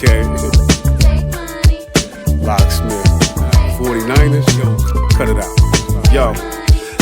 Okay. Locksmith. 49ers, yo, cut it out. Yo.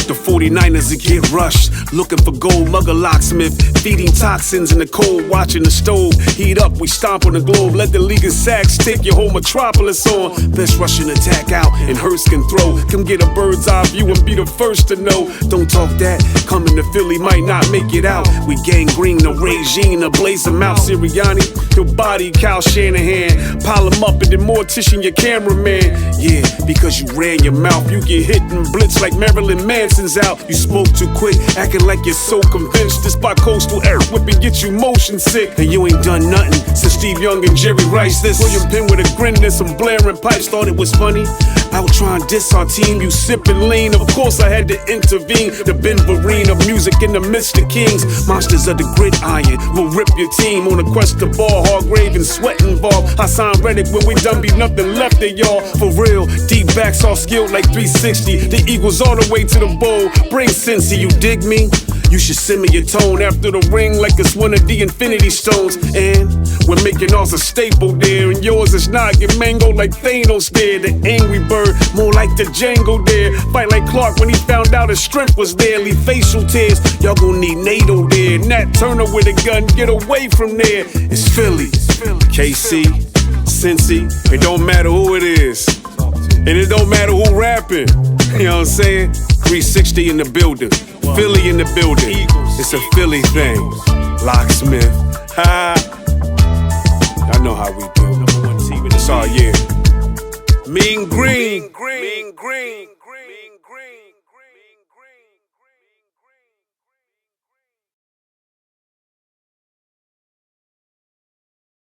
The 49ers that get rushed, looking for gold, mugger locksmith, feeding toxins in the cold, watching the stove heat up, we stomp on the globe, let the league of sacks take your whole metropolis on. Best rushing attack out, and Hurst can throw. Come get a bird's eye view and be the first to know. Don't talk that, coming to Philly might not make it out. We gangrene the regime, to blaze them out. Sirianni, your body, Kyle Shanahan, pile them up and then mortician your cameraman. Yeah, because you ran your mouth, you get hit and blitz like Marilyn Manson. Out. You spoke too quick, acting like you're so convinced. This bi-coastal air whipping get you motion sick. And you ain't done nothing since Steve Young and Jerry Rice. This William Penn with a grin and some blaring pipes. Thought it was funny, out trying to diss our team. You sipping lean, of course I had to intervene. The Ben Vereen of music in the midst of kings. Monsters of the gridiron will rip your team on a quest to ball. Hargrave and sweat involved. Hassan Reddick when we done be nothing left of y'all. For real, deep backs all skilled like 360. The Eagles all the way to the ball. Bring Cincy, you dig me? You should send me your tone after the ring like it's one of the Infinity Stones. And we're making ours a staple there, and yours is not. Get mango like Thanos there. The angry bird, more like the Django there. Fight like Clark when he found out his strength was there. Leave facial tears, y'all gon' need NATO there. Nat Turner with a gun, get away from there. It's Philly, KC, Cincy. It don't matter who it is, and it don't matter who rapping. You know what I'm saying? 360 in the building, Philly in the building. It's a Philly thing. Locksmith, ha. Y'all know how we do. It's all year. Mean Green.